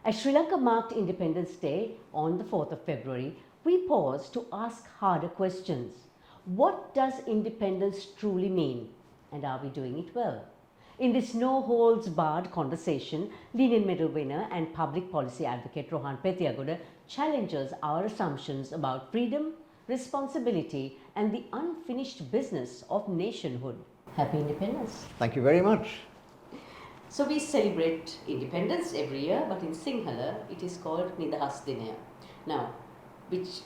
As Sri Lanka marked Independence Day on the 4th of February, we paused to ask harder questions. What does independence truly mean? And are we doing it well? In this no-holds-barred conversation, Lenin Medal winner and public policy advocate Rohan Pethiyagoda challenges our assumptions about freedom, responsibility, and the unfinished business of nationhood. Happy Independence! Thank you very much. So we celebrate independence every year, but in Sinhala it is called Nidahas Dinaya. Now, which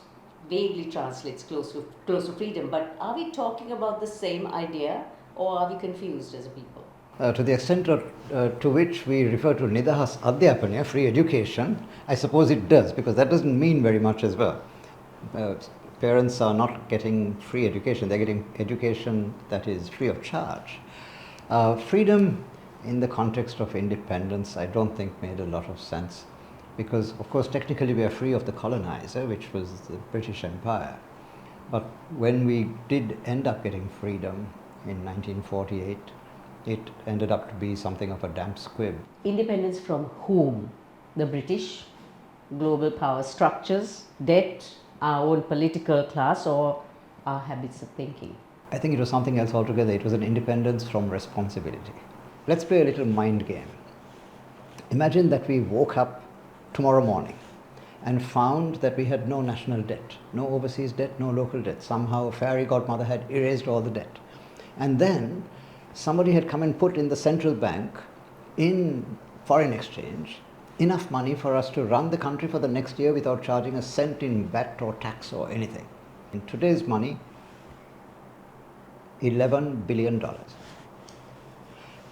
vaguely translates close to freedom, but are we talking about the same idea or are we confused as a people? To the extent to which we refer to Nidahas Adhyapanya, free education, I suppose it does, because that doesn't mean very much as well. Parents are not getting free education, they're getting education that is free of charge. Freedom in the context of independence, I don't think made a lot of sense, because of course technically we are free of the colonizer, which was the British Empire. But when we did end up getting freedom in 1948, it ended up to be something of a damp squib. Independence from whom? The British, global power structures, debt, our own political class, or our habits of thinking? I think it was something else altogether. It was an independence from responsibility. Let's play a little mind game. Imagine that we woke up tomorrow morning and found that we had no national debt, no overseas debt, no local debt. Somehow a fairy godmother had erased all the debt. And then somebody had come and put in the central bank, in foreign exchange, enough money for us to run the country for the next year without charging a cent in VAT or tax or anything. In today's money, $11 billion.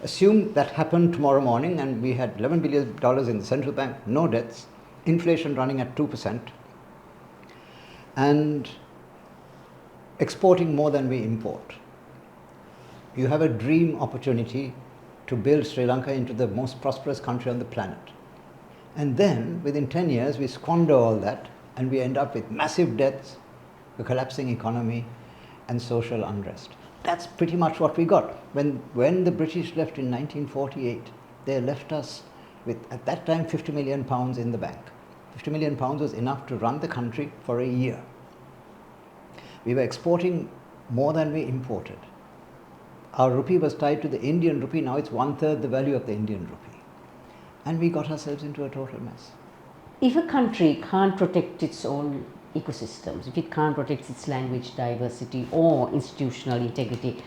Assume that happened tomorrow morning and we had $11 billion in the central bank, no debts, inflation running at 2%, and exporting more than we import. You have a dream opportunity to build Sri Lanka into the most prosperous country on the planet. And then, within 10 years, we squander all that and we end up with massive debts, a collapsing economy, and social unrest. That's pretty much what we got. When the British left in 1948, they left us with, at that time, 50 million pounds in the bank. 50 million pounds was enough to run the country for a year. We were exporting more than we imported. Our rupee was tied to the Indian rupee, now it's 1/3 the value of the Indian rupee. And we got ourselves into a total mess. If a country can't protect its own ecosystems, if it can't protect its language diversity or institutional integrity,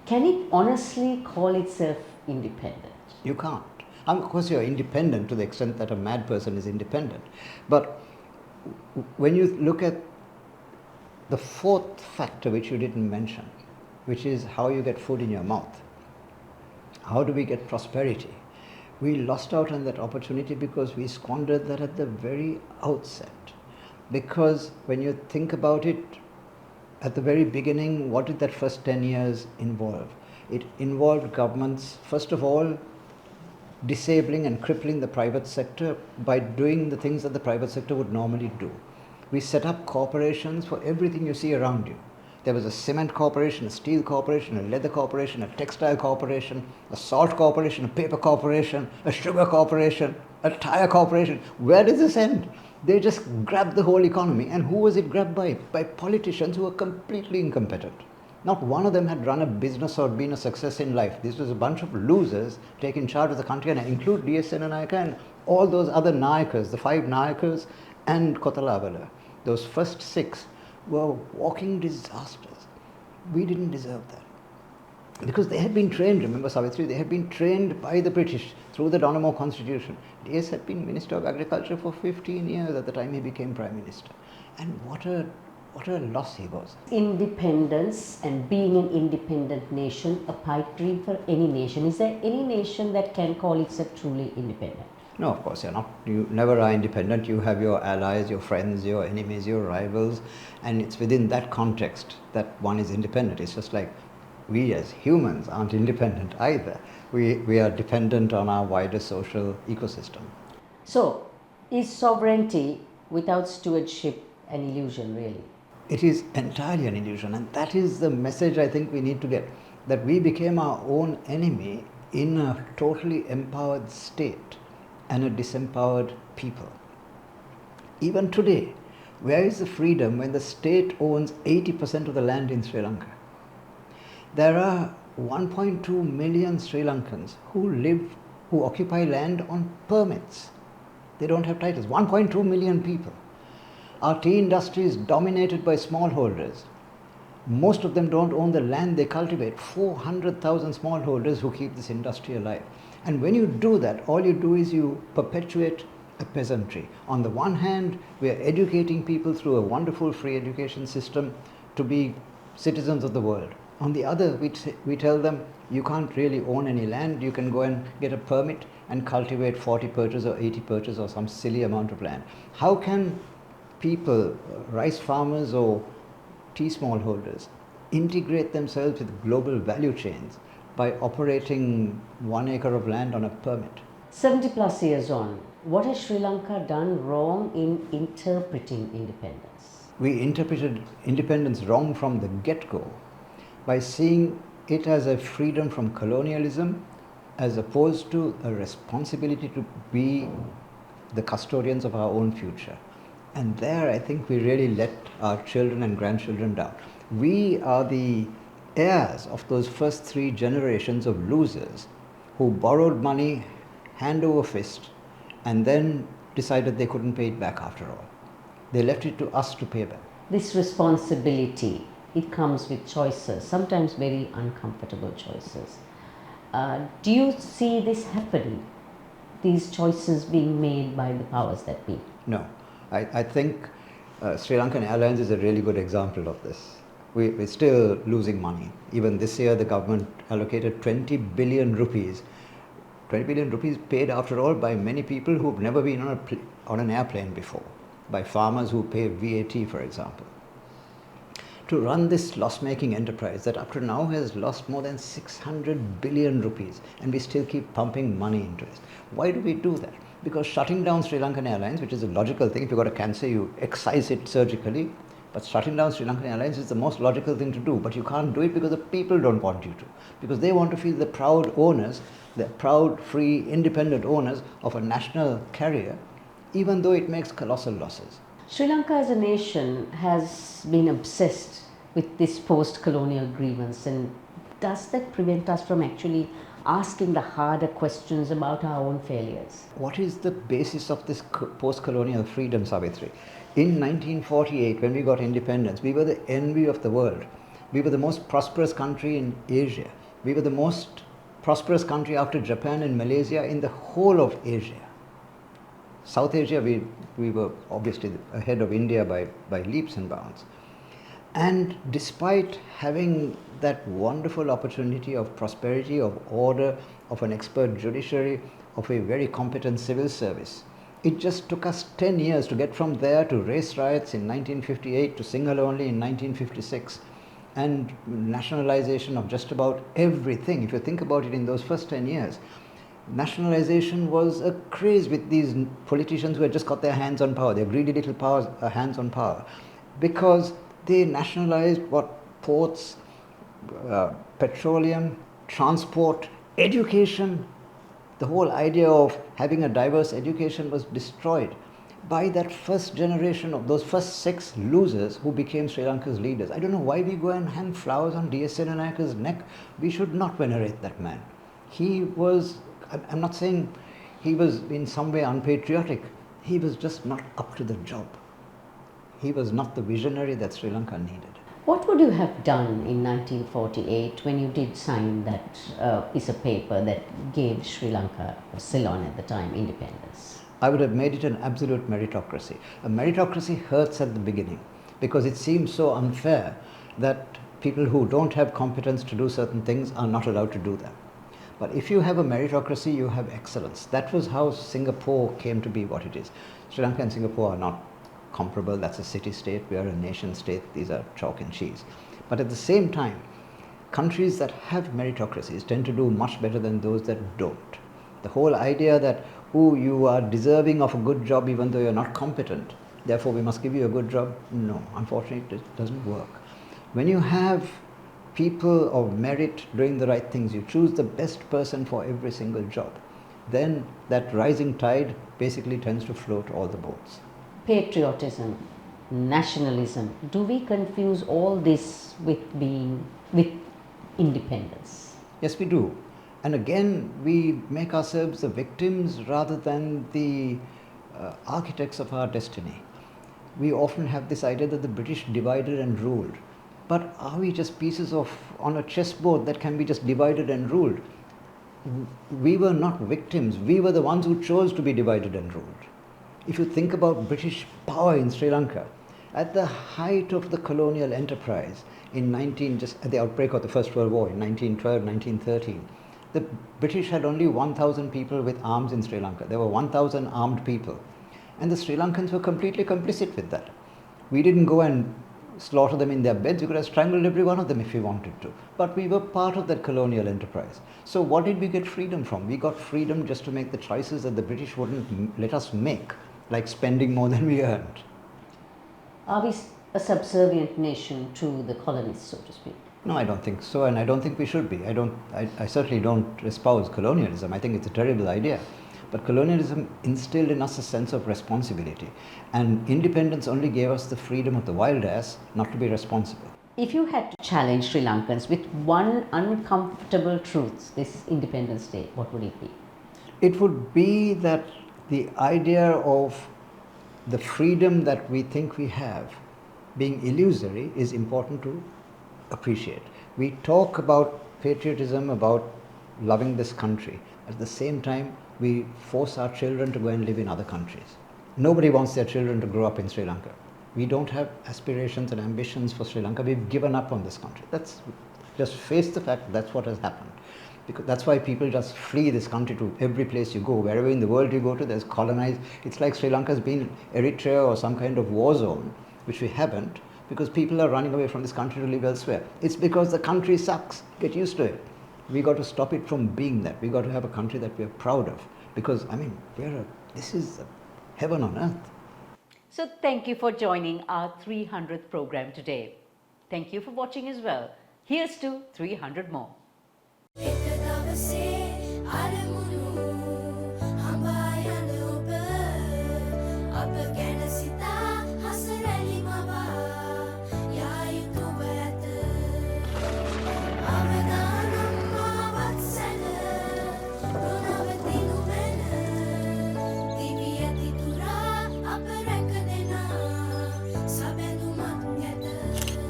can it honestly call itself independent? You can't. Of course you're independent to the extent that a mad person is independent. But when you look at the fourth factor which you didn't mention, which is how you get food in your mouth, how do we get prosperity? We lost out on that opportunity because we squandered that at the very outset. Because when you think about it, at the very beginning, what did that first 10 years involve? It involved governments, first of all, disabling and crippling the private sector by doing the things that the private sector would normally do. We set up corporations for everything you see around you. There was a cement corporation, a steel corporation, a leather corporation, a textile corporation, a salt corporation, a paper corporation, a sugar corporation, a tire corporation. Where does this end? They just grabbed the whole economy. And who was it grabbed by? By politicians who were completely incompetent. Not one of them had run a business or been a success in life. This was a bunch of losers taking charge of the country, and I include D.S. Senanayake and all those other Nayakas, the 5 Nayakas and Kotalavala. Those first 6 were walking disasters. We didn't deserve that. Because they had been trained, remember Savithri, they had been trained by the British through the Donoughmore Constitution. D.S. had been Minister of Agriculture for 15 years at the time he became Prime Minister. And what a loss he was. Independence and being an independent nation, a pipe dream for any nation. Is there any nation that can call itself truly independent? No, of course you're not. You never are independent. You have your allies, your friends, your enemies, your rivals, and it's within that context that one is independent. It's just like we as humans aren't independent either. We are dependent on our wider social ecosystem. So, is sovereignty without stewardship an illusion, really? It is entirely an illusion, and that is the message I think we need to get, that we became our own enemy in a totally empowered state and a disempowered people. Even today, where is the freedom when the state owns 80% of the land in Sri Lanka? There are 1.2 million Sri Lankans who occupy land on permits. They don't have titles. 1.2 million people. Our tea industry is dominated by smallholders. Most of them don't own the land they cultivate. 400,000 smallholders who keep this industry alive. And when you do that, all you do is you perpetuate a peasantry. On the one hand, we are educating people through a wonderful free education system to be citizens of the world. On the other, we tell them, you can't really own any land, you can go and get a permit and cultivate 40 perches or 80 perches or some silly amount of land. How can people, rice farmers or tea smallholders, integrate themselves with global value chains by operating 1 acre of land on a permit? 70 plus years on, what has Sri Lanka done wrong in interpreting independence? We interpreted independence wrong from the get-go by seeing it as a freedom from colonialism as opposed to a responsibility to be the custodians of our own future. And there I think we really let our children and grandchildren down. We are the heirs of those first 3 generations of losers who borrowed money hand over fist and then decided they couldn't pay it back after all. They left it to us to pay back. This responsibility, it comes with choices, sometimes very uncomfortable choices. Do you see this happening, these choices being made by the powers that be? No. I think Sri Lankan Airlines is a really good example of this. We're still losing money. Even this year the government allocated 20 billion rupees. 20 billion rupees paid after all by many people who've never been on an airplane before, by farmers who pay VAT, for example, to run this loss-making enterprise that up to now has lost more than 600 billion rupees, and we still keep pumping money into it. Why do we do that? Because shutting down Sri Lankan Airlines, which is a logical thing, if you've got a cancer, you excise it surgically, but shutting down Sri Lankan Airlines is the most logical thing to do, but you can't do it because the people don't want you to, because they want to feel the proud owners, the proud, free, independent owners of a national carrier, even though it makes colossal losses. Sri Lanka as a nation has been obsessed with this post-colonial grievance, and does that prevent us from actually asking the harder questions about our own failures? What is the basis of this post-colonial freedom, Savithri? In 1948, when we got independence, we were the envy of the world. We were the most prosperous country in Asia. We were the most prosperous country after Japan and Malaysia in the whole of Asia. South Asia, we were obviously ahead of India by leaps and bounds. And despite having that wonderful opportunity of prosperity, of order, of an expert judiciary, of a very competent civil service, it just took us 10 years to get from there to race riots in 1958, to Sinhala only in 1956, and nationalization of just about everything. If you think about it, in those first 10 years, nationalization was a craze with these politicians who had just got their hands on power, their greedy little hands on power, because they nationalized ports, petroleum, transport, education. The whole idea of having a diverse education was destroyed by that first generation of those first 6 losers who became Sri Lanka's leaders. I don't know why we go and hang flowers on D.S. Senanayaka's neck. We should not venerate that man. He was, I'm not saying he was in some way unpatriotic. He was just not up to the job. He was not the visionary that Sri Lanka needed. What would you have done in 1948 when you did sign that piece of paper that gave Sri Lanka, or Ceylon at the time, independence? I would have made it an absolute meritocracy. A meritocracy hurts at the beginning because it seems so unfair that people who don't have competence to do certain things are not allowed to do them. But if you have a meritocracy, you have excellence. That was how Singapore came to be what it is. Sri Lanka and Singapore are not comparable. That's a city-state. We are a nation-state. These are chalk and cheese. But at the same time, countries that have meritocracies tend to do much better than those that don't. The whole idea that, you are deserving of a good job even though you're not competent, therefore we must give you a good job. No, unfortunately it doesn't work. When you have people of merit doing the right things, you choose the best person for every single job. then that rising tide basically tends to float all the boats. Patriotism, nationalism, do we confuse all this with independence? Yes, we do. And again, we make ourselves the victims rather than the architects of our destiny. We often have this idea that the British divided and ruled. But are we just pieces on a chessboard that can be just divided and ruled? We were not victims. We were the ones who chose to be divided and ruled. If you think about British power in Sri Lanka, at the height of the colonial enterprise just at the outbreak of the First World War in 1912, 1913, the British had only 1,000 people with arms in Sri Lanka. There were 1,000 armed people. And the Sri Lankans were completely complicit with that. We didn't go and slaughter them in their beds. We could have strangled every one of them if we wanted to. But we were part of that colonial enterprise. So what did we get freedom from? We got freedom just to make the choices that the British wouldn't let us make, like spending more than we earned. Are we a subservient nation to the colonists, so to speak? No, I don't think so, and I don't think we should be. I certainly don't espouse colonialism. I think it's a terrible idea. But colonialism instilled in us a sense of responsibility. And independence only gave us the freedom of the wild ass not to be responsible. If you had to challenge Sri Lankans with one uncomfortable truth this Independence Day, what would it be? It would be that the idea of the freedom that we think we have being illusory is important to appreciate. We talk about patriotism, about loving this country. At the same time, we force our children to go and live in other countries. Nobody wants their children to grow up in Sri Lanka. We don't have aspirations and ambitions for Sri Lanka. We've given up on this country. Just face the fact that's what has happened. Because that's why people just flee this country to every place you go. Wherever in the world you go to, there's colonized. It's like Sri Lanka's been Eritrea or some kind of war zone, which we haven't, because people are running away from this country to live elsewhere. It's because the country sucks. Get used to it. We got to stop it from being that. We got to have a country that we're proud of. Because, this is heaven on earth. So thank you for joining our 300th program today. Thank you for watching as well. Here's to 300 more.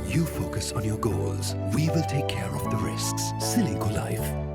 You focus on your goals. We will take care of the risks. Silly